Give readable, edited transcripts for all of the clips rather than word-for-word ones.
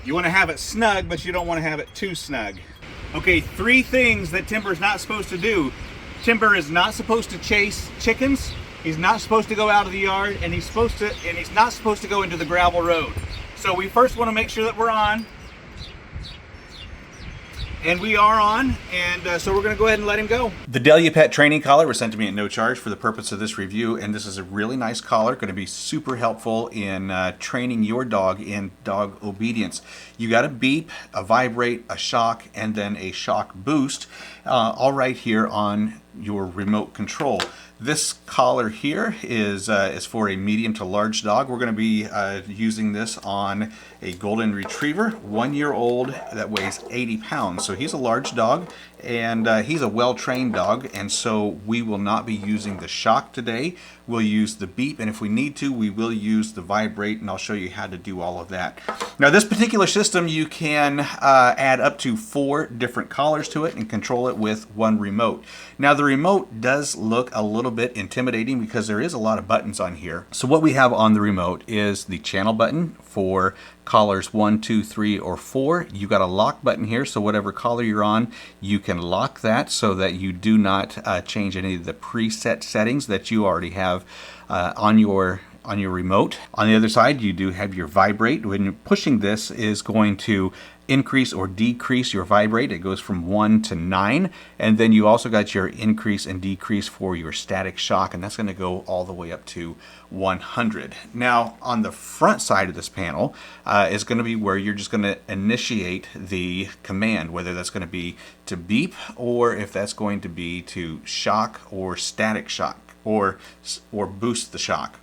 You want to have it snug, but you don't want to have it too snug. Okay, 3 things that Timber's not supposed to do. Timber is not supposed to chase chickens. He's not supposed to go out of the yard, and he's not supposed to go into the gravel road. So we first want to make sure that we're on. And we are on, and so we're going to go ahead and let him go. The Delia Pet training collar was sent to me at no charge for the purpose of this review, and this is a really nice collar, going to be super helpful in training your dog in dog obedience. You got a beep, a vibrate, a shock, and then a shock boost, all right here on your remote control. This collar here is for a medium to large dog. We're going to be using this on a golden retriever, 1 year old, that weighs 80 pounds. So he's a large dog, and he's a well-trained dog, and so we will not be using the shock today. We'll use the beep, and if we need to, we will use the vibrate, and I'll show you how to do all of that. Now, this particular system, you can add up to 4 different collars to it and control it with one remote. Now, the remote does look a little bit intimidating because there is a lot of buttons on here. So what we have on the remote is the channel button for collars 1, 2, 3, or 4. You got a lock button here, so whatever collar you're on, you can lock that so that you do not change any of the preset settings that you already have on your remote. On the other side, you do have your vibrate. When you're pushing this, is going to increase or decrease your vibrate. It goes from 1 to 9, and then you also got your increase and decrease for your static shock, and that's going to go all the way up to 100. Now, on the front side of this panel is going to be where you're just going to initiate the command, whether that's going to be to beep or if that's going to be to shock or static shock or boost the shock.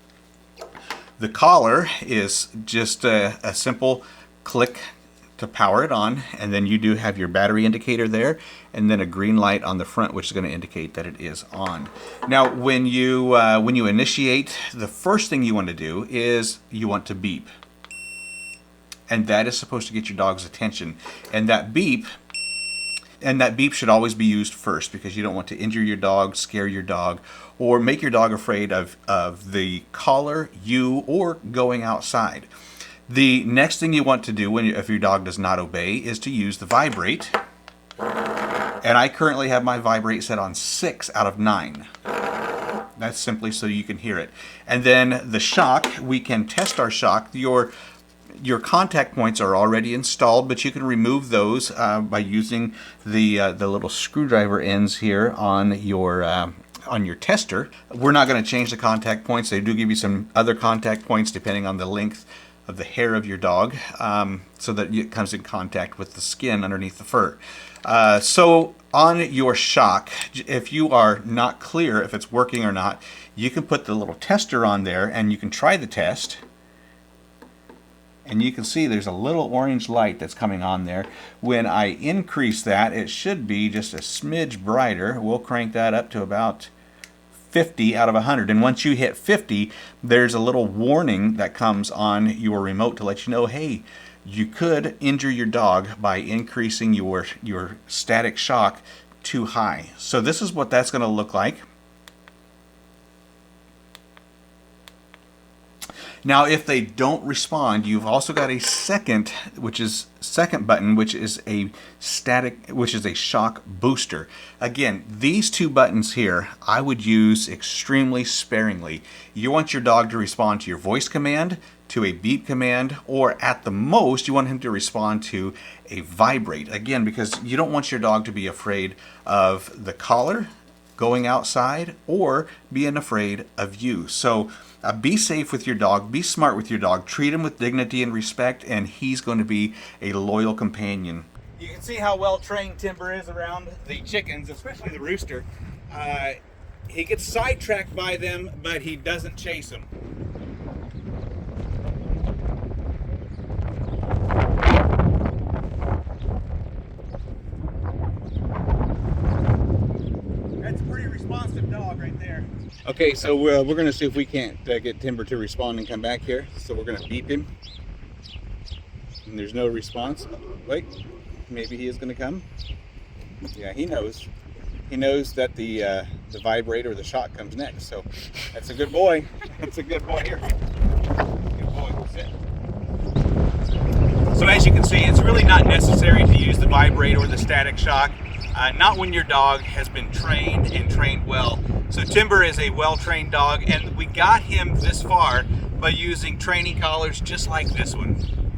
The collar is just a simple click to power it on, and then you do have your battery indicator there, and then a green light on the front, which is going to indicate that it is on. Now, when you initiate, the first thing you want to do is you want to beep, and that is supposed to get your dog's attention. And that beep should always be used first, because you don't want to injure your dog, scare your dog, or make your dog afraid of the collar, you, or going outside. The next thing you want to do if your dog does not obey is to use the vibrate. And I currently have my vibrate set on 6 out of 9. That's simply so you can hear it. And then the shock, we can test our shock. Your contact points are already installed, but you can remove those by using the little screwdriver ends here on your tester. We're not going to change the contact points. They do give you some other contact points depending on the length of the hair of your dog, so that it comes in contact with the skin underneath the fur. So on your shock, if you are not clear if it's working or not, you can put the little tester on there and you can try the test. And you can see there's a little orange light that's coming on there. When I increase that, it should be just a smidge brighter. We'll crank that up to about 50 out of 100. And once you hit 50, there's a little warning that comes on your remote to let you know, hey, you could injure your dog by increasing your static shock too high. So this is what that's going to look like. Now, if they don't respond, you've also got a second button, which is a shock booster. Again, these 2 buttons here, I would use extremely sparingly. You want your dog to respond to your voice command, to a beep command, or at the most, you want him to respond to a vibrate. Again, because you don't want your dog to be afraid of the collar, going outside, or being afraid of you. So be safe with your dog, be smart with your dog, treat him with dignity and respect, and he's going to be a loyal companion. You can see how well trained Timber is around the chickens, especially the rooster. He gets sidetracked by them, but he doesn't chase them. That's a pretty responsive dog right there. Okay, so we're going to see if we can't get Timber to respond and come back here. So we're going to beep him. And there's no response. Wait, maybe he is going to come. Yeah, he knows. He knows that the vibrate or the shock comes next. So that's a good boy. That's a good boy here. Good boy. Sit. So as you can see, it's really not necessary to use the vibrate or the static shock, not when your dog has been trained and trained well. So Timber is a well-trained dog, and we got him this far by using training collars just like this one.